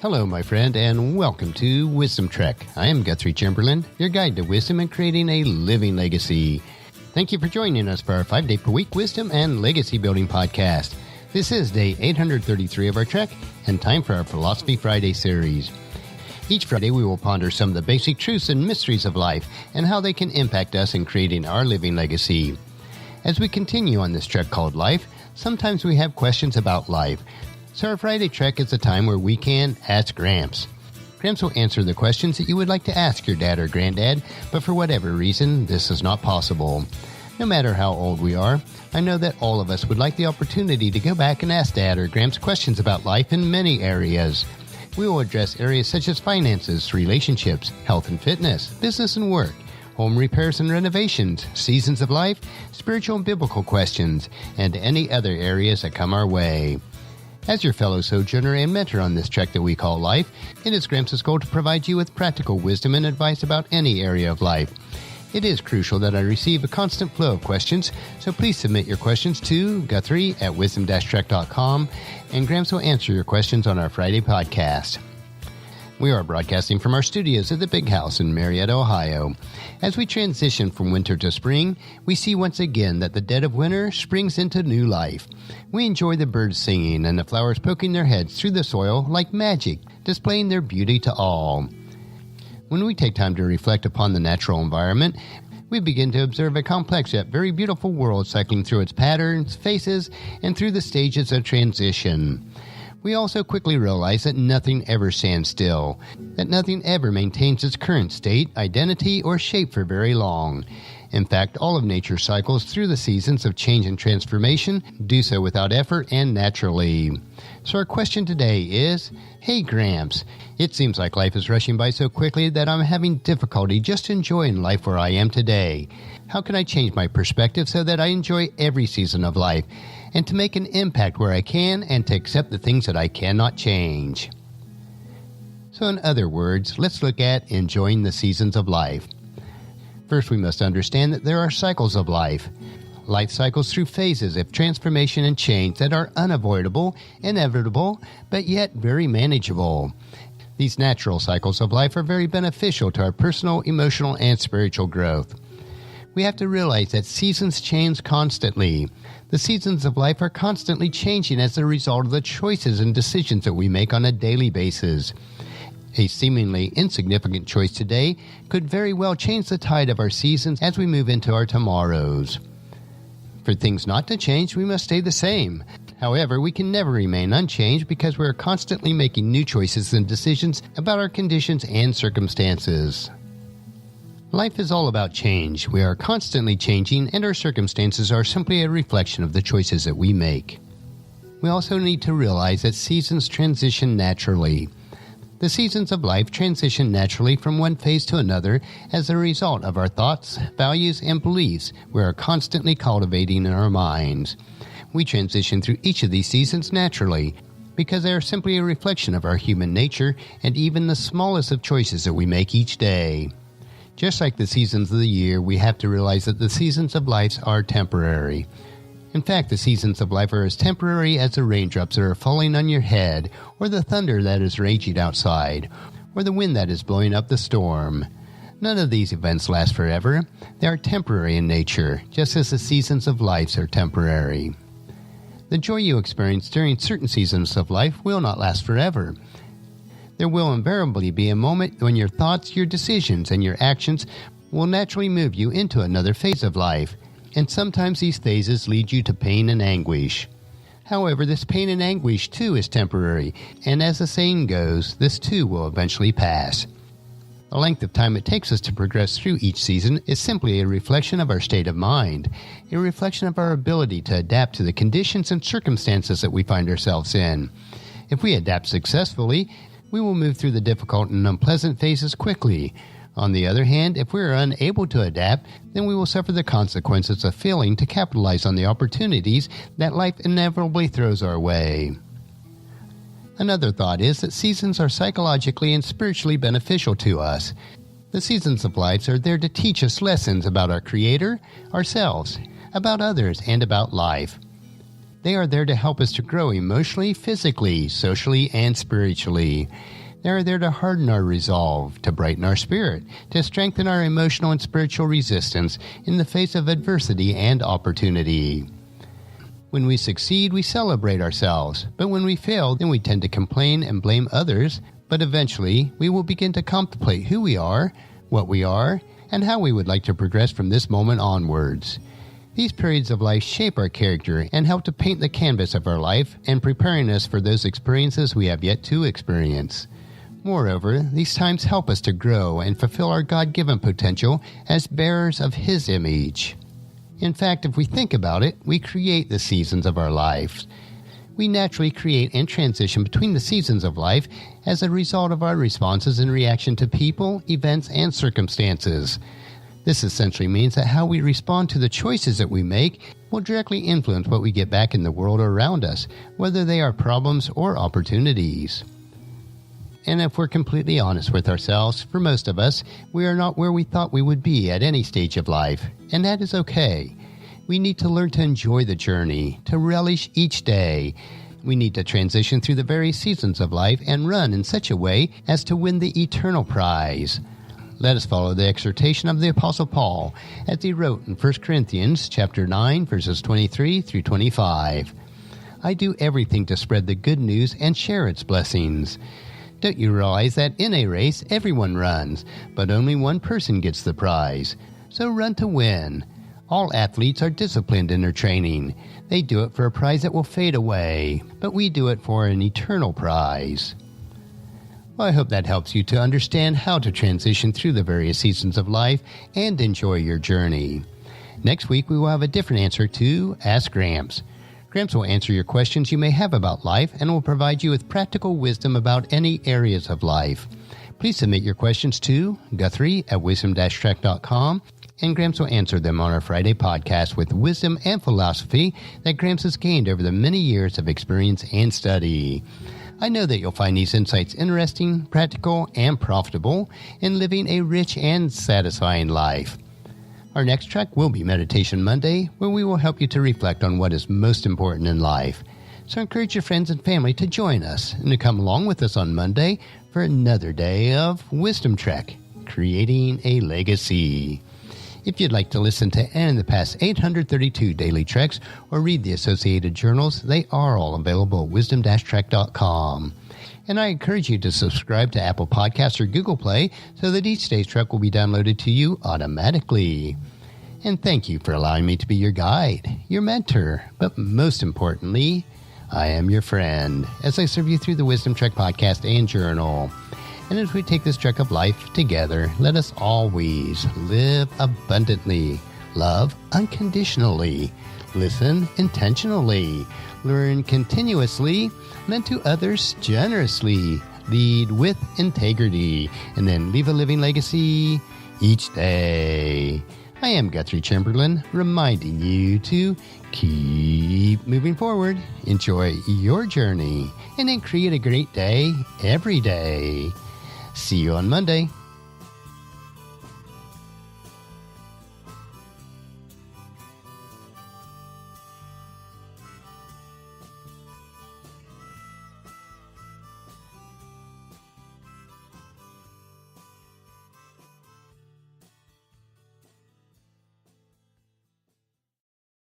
Hello, my friend, and welcome to Wisdom Trek. I am Guthrie Chamberlain, your guide to wisdom and creating a living legacy. Thank you for joining us for our 5-day-per-week wisdom and legacy building podcast. This is day 833 of our trek, and time for our Philosophy Friday series. Each Friday, we will ponder some of the basic truths and mysteries of life and how they can impact us in creating our living legacy. As we continue on this trek called life, sometimes we have questions about life. So our Friday trek is a time where we can Ask Gramps. Gramps will answer the questions that you would like to ask your dad or granddad, but for whatever reason, this is not possible. No matter how old we are, I know that all of us would like the opportunity to go back and ask Dad or Gramps questions about life in many areas. We will address areas such as finances, relationships, health and fitness, business and work, home repairs and renovations, seasons of life, spiritual and biblical questions, and any other areas that come our way. As your fellow sojourner and mentor on this trek that we call life, it is Gramps' goal to provide you with practical wisdom and advice about any area of life. It is crucial that I receive a constant flow of questions, so please submit your questions to Guthrie at wisdom-trek.com, and Gramps will answer your questions on our Friday podcast. We are broadcasting from our studios at the Big House in Marietta, Ohio. As we transition from winter to spring, we see once again that the dead of winter springs into new life. We enjoy the birds singing and the flowers poking their heads through the soil like magic, displaying their beauty to all. When we take time to reflect upon the natural environment, we begin to observe a complex yet very beautiful world cycling through its patterns, phases, and through the stages of transition. We also quickly realize that nothing ever stands still, that nothing ever maintains its current state, identity, or shape for very long. In fact, all of nature cycles through the seasons of change and transformation, do so without effort and naturally. So our question today is, hey Gramps, it seems like life is rushing by so quickly that I'm having difficulty just enjoying life where I am today. How can I change my perspective so that I enjoy every season of life, and to make an impact where I can, and to accept the things that I cannot change? So in other words, let's look at enjoying the seasons of life. First, we must understand that there are cycles of life. Life cycles through phases of transformation and change that are unavoidable, inevitable, but yet very manageable. These natural cycles of life are very beneficial to our personal, emotional, and spiritual growth. We have to realize that seasons change constantly. The seasons of life are constantly changing as a result of the choices and decisions that we make on a daily basis. A seemingly insignificant choice today could very well change the tide of our seasons as we move into our tomorrows. For things not to change, we must stay the same. However, we can never remain unchanged because we are constantly making new choices and decisions about our conditions and circumstances. Life is all about change. We are constantly changing, and our circumstances are simply a reflection of the choices that we make. We also need to realize that seasons transition naturally. The seasons of life transition naturally from one phase to another as a result of our thoughts, values, and beliefs we are constantly cultivating in our minds. We transition through each of these seasons naturally because they are simply a reflection of our human nature and even the smallest of choices that we make each day. Just like the seasons of the year, we have to realize that the seasons of life are temporary. In fact, the seasons of life are as temporary as the raindrops that are falling on your head, or the thunder that is raging outside, or the wind that is blowing up the storm. None of these events last forever. They are temporary in nature, just as the seasons of life are temporary. The joy you experience during certain seasons of life will not last forever. There will invariably be a moment when your thoughts, your decisions, and your actions will naturally move you into another phase of life, and sometimes these phases lead you to pain and anguish. However, this pain and anguish too is temporary, and as the saying goes, this too will eventually pass. The length of time it takes us to progress through each season is simply a reflection of our state of mind, a reflection of our ability to adapt to the conditions and circumstances that we find ourselves in. If we adapt successfully, we will move through the difficult and unpleasant phases quickly. On the other hand, if we are unable to adapt, then we will suffer the consequences of failing to capitalize on the opportunities that life inevitably throws our way. Another thought is that seasons are psychologically and spiritually beneficial to us. The seasons of life are there to teach us lessons about our Creator, ourselves, about others, and about life. They are there to help us to grow emotionally, physically, socially, and spiritually. They are there to harden our resolve, to brighten our spirit, to strengthen our emotional and spiritual resistance in the face of adversity and opportunity. When we succeed, we celebrate ourselves, but when we fail, then we tend to complain and blame others, but eventually we will begin to contemplate who we are, what we are, and how we would like to progress from this moment onwards. These periods of life shape our character and help to paint the canvas of our life and preparing us for those experiences we have yet to experience. Moreover, these times help us to grow and fulfill our God-given potential as bearers of His image. In fact, if we think about it, we create the seasons of our lives. We naturally create and transition between the seasons of life as a result of our responses in reaction to people, events, and circumstances. This essentially means that how we respond to the choices that we make will directly influence what we get back in the world around us, whether they are problems or opportunities. And if we're completely honest with ourselves, for most of us, we are not where we thought we would be at any stage of life, and that is okay. We need to learn to enjoy the journey, to relish each day. We need to transition through the various seasons of life and run in such a way as to win the eternal prize. Let us follow the exhortation of the Apostle Paul, as he wrote in 1 Corinthians chapter 9, verses 23 through 25. I do everything to spread the good news and share its blessings. Don't you realize that in a race, everyone runs, but only one person gets the prize? So run to win. All athletes are disciplined in their training. They do it for a prize that will fade away, but we do it for an eternal prize. Well, I hope that helps you to understand how to transition through the various seasons of life and enjoy your journey. Next week, we will have a different answer to Ask Gramps. Gramps will answer your questions you may have about life and will provide you with practical wisdom about any areas of life. Please submit your questions to Guthrie at wisdom-trek.com, and Gramps will answer them on our Friday podcast with wisdom and philosophy that Gramps has gained over the many years of experience and study. I know that you'll find these insights interesting, practical, and profitable in living a rich and satisfying life. Our next track will be Meditation Monday, where we will help you to reflect on what is most important in life. So encourage your friends and family to join us and to come along with us on Monday for another day of Wisdom Trek, Creating a Legacy. If you'd like to listen to any of the past 832 daily treks or read the associated journals, they are all available at wisdom-trek.com. And I encourage you to subscribe to Apple Podcasts or Google Play so that each day's trek will be downloaded to you automatically. And thank you for allowing me to be your guide, your mentor, but most importantly, I am your friend as I serve you through the Wisdom Trek podcast and journal. And as we take this trek of life together, let us always live abundantly, love unconditionally, listen intentionally, learn continuously, lend to others generously, lead with integrity, and then leave a living legacy each day. I am Guthrie Chamberlain, reminding you to keep moving forward, enjoy your journey, and then create a great day every day. See you on Monday.